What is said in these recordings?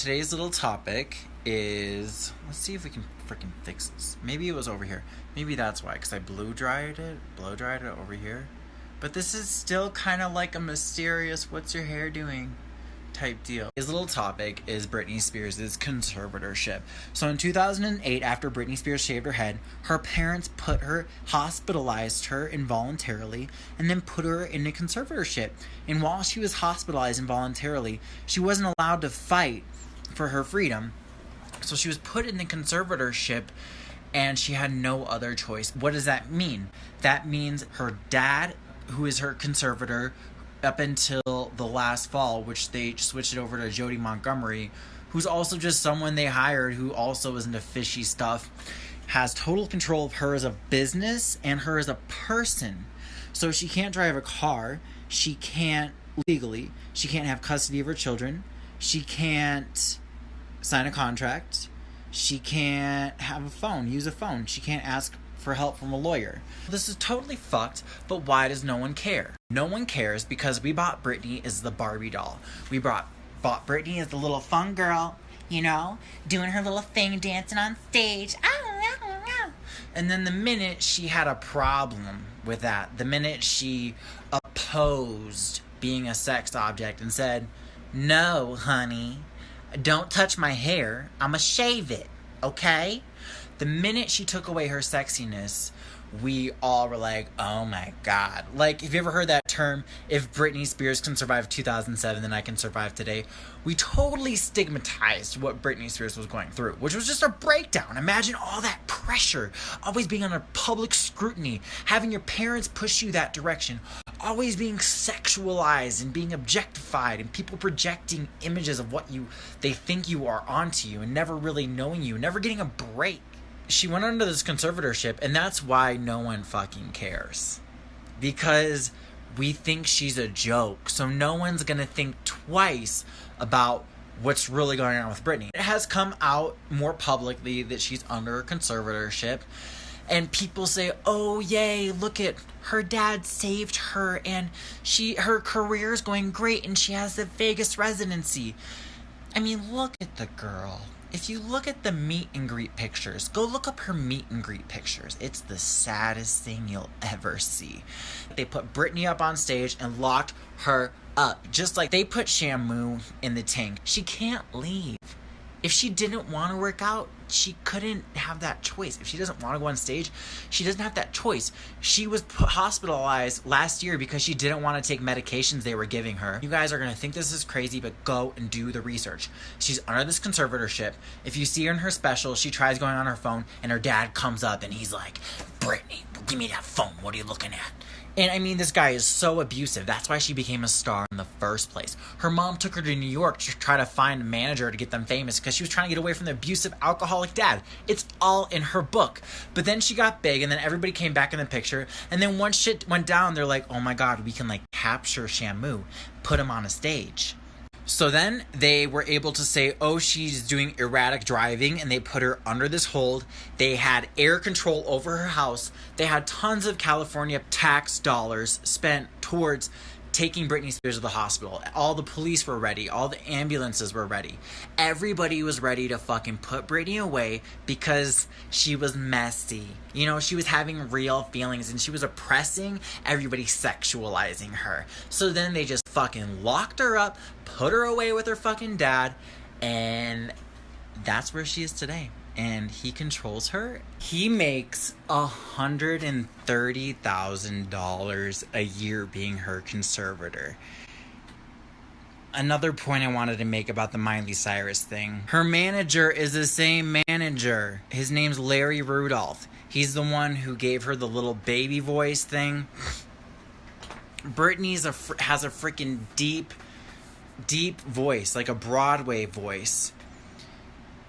today's little topic is, let's see if we can freaking fix this. Maybe it was over here. Maybe that's why, because I blow dried it over here. But this is still kind of like a mysterious, what's your hair doing type deal. His little topic is Britney Spears' conservatorship. So in 2008, after Britney Spears shaved her head, her parents hospitalized her involuntarily, and then put her in a conservatorship. And while she was hospitalized involuntarily, she wasn't allowed to fight for her freedom. So she was put in the conservatorship, and she had no other choice. What does that mean? That means her dad, who is her conservator, up until the last fall, which they switched it over to Jody Montgomery, who's also just someone they hired who also is into fishy stuff, has total control of her as a business and her as a person. So she can't drive a car, she can't legally, she can't have custody of her children, she can't sign a contract, she can't have a phone, use a phone, she can't ask for help from a lawyer. This is totally fucked, but why does no one care? No one cares because we bought Britney as the Barbie doll. We bought Britney as the little fun girl, you know, doing her little thing, dancing on stage. And then the minute she had a problem with that, the minute she opposed being a sex object and said, "No, honey, don't touch my hair, I'ma shave it, okay?" The minute she took away her sexiness, we all were like, oh my God. Like, have you ever heard that term, if Britney Spears can survive 2007, then I can survive today? We totally stigmatized what Britney Spears was going through, which was just a breakdown. Imagine all that pressure, always being under public scrutiny, having your parents push you that direction, always being sexualized and being objectified, and people projecting images of what they think you are onto you, and never really knowing you, never getting a break. She went under this conservatorship, and that's why no one fucking cares. Because we think she's a joke, so no one's gonna think twice about what's really going on with Britney. It has come out more publicly that she's under a conservatorship, and people say, oh yay, look at her dad saved her, and her career is going great, and she has the Vegas residency. I mean, look at the girl. If you look at the meet and greet pictures, go look up her meet and greet pictures. It's the saddest thing you'll ever see. They put Britney up on stage and locked her up. Just like they put Shamu in the tank. She can't leave. If she didn't want to work out, she couldn't have that choice. If she doesn't want to go on stage, she doesn't have that choice. She was hospitalized last year because she didn't want to take medications they were giving her. You guys are going to think this is crazy, but go and do the research. She's under this conservatorship. If you see her in her special, she tries going on her phone, and her dad comes up, and he's like, "Britney, give me that phone. What are you looking at?" And I mean, this guy is so abusive. That's why she became a star in the first place. Her mom took her to New York to try to find a manager to get them famous because she was trying to get away from the abusive alcoholic dad. It's all in her book. But then she got big, and then everybody came back in the picture. And then once shit went down, they're like, oh my God, we can like capture Shamu, put him on a stage. So then they were able to say, oh, she's doing erratic driving, and they put her under this hold. They had air control over her house. They had tons of California tax dollars spent towards taking Britney Spears to the hospital. All the police were ready. All the ambulances were ready. Everybody was ready to fucking put Britney away because she was messy. You know, she was having real feelings, and she was oppressing everybody, sexualizing her. So then they just fucking locked her up, put her away with her fucking dad, and that's where she is today. And he controls her. He makes $130,000 a year being her conservator. Another point I wanted to make about the Miley Cyrus thing. Her manager is the same manager. His name's Larry Rudolph. He's the one who gave her the little baby voice thing. Britney has a freaking deep voice, like a Broadway voice.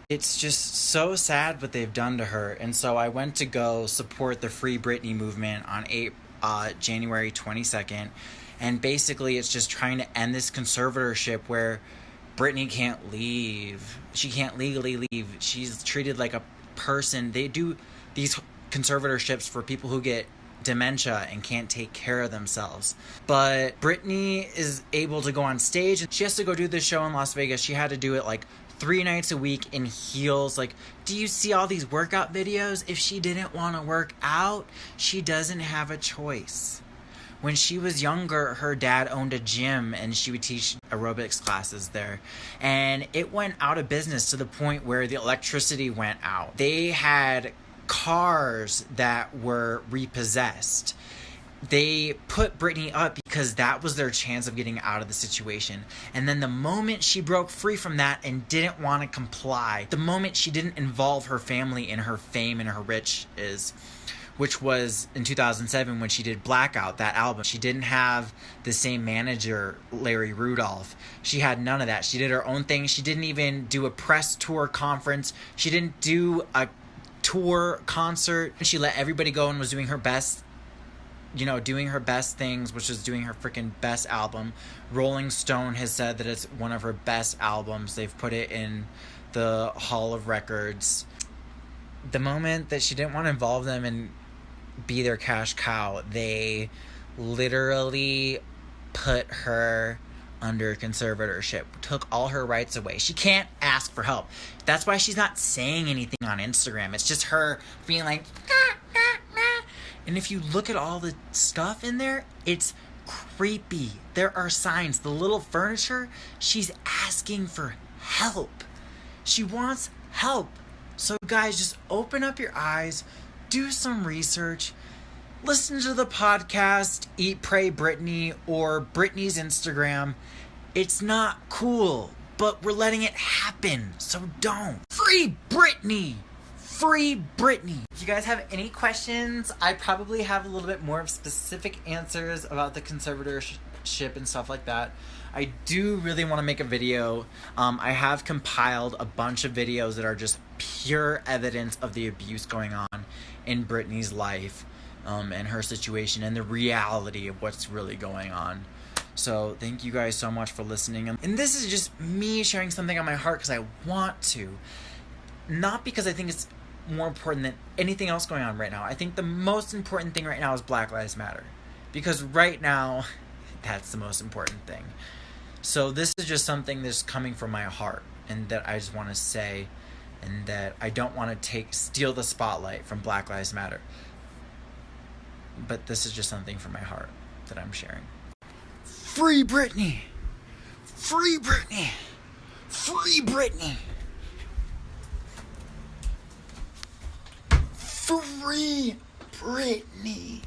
It's just so sad what they've done to her. And so I went to go support the Free Britney movement on January 22nd. And basically it's just trying to end this conservatorship where Britney can't leave. She can't legally leave. She's treated like a person. They do these conservatorships for people who get dementia and can't take care of themselves. But Britney is able to go on stage, and she has to go do this show in Las Vegas. She had to do it like 3 nights a week in heels. Like, do you see all these workout videos? If she didn't want to work out, she doesn't have a choice. When she was younger, her dad owned a gym and she would teach aerobics classes there. And it went out of business to the point where the electricity went out. They had cars that were repossessed. They put Britney up because that was their chance of getting out of the situation. And then the moment she broke free from that and didn't want to comply, the moment she didn't involve her family in her fame and her riches, which was in 2007 when she did Blackout, that album. She didn't have the same manager, Larry Rudolph. She had none of that. She did her own thing. She didn't even do a press tour conference. She didn't do a tour concert. She let everybody go and was doing her best, doing her best things, which is doing her freaking best album. Rolling Stone has said that it's one of her best albums. They've put it in the Hall of Records. The moment that she didn't want to involve them and be their cash cow, they literally put her under conservatorship, took all her rights away. She can't ask for help. That's why she's not saying anything on Instagram. It's just her being like, nah, nah, nah. And if you look at all the stuff in there, it's creepy. There are signs. The little furniture, she's asking for help. She wants help. So guys, just open up your eyes, do some research, listen to the podcast, Eat, Pray, Britney, or Britney's Instagram. It's not cool, but we're letting it happen, so don't. Free Britney! Free Britney! If you guys have any questions, I probably have a little bit more of specific answers about the conservatorship and stuff like that. I do really want to make a video. I have compiled a bunch of videos that are just pure evidence of the abuse going on in Britney's life, and her situation and the reality of what's really going on. So thank you guys so much for listening. And this is just me sharing something on my heart because I want to. Not because I think it's more important than anything else going on right now. I think the most important thing right now is Black Lives Matter. Because right now, that's the most important thing. So this is just something that's coming from my heart and that I just want to say, and that I don't want to steal the spotlight from Black Lives Matter. But this is just something from my heart that I'm sharing. Free Britney! Free Britney! Free Britney! Free Britney!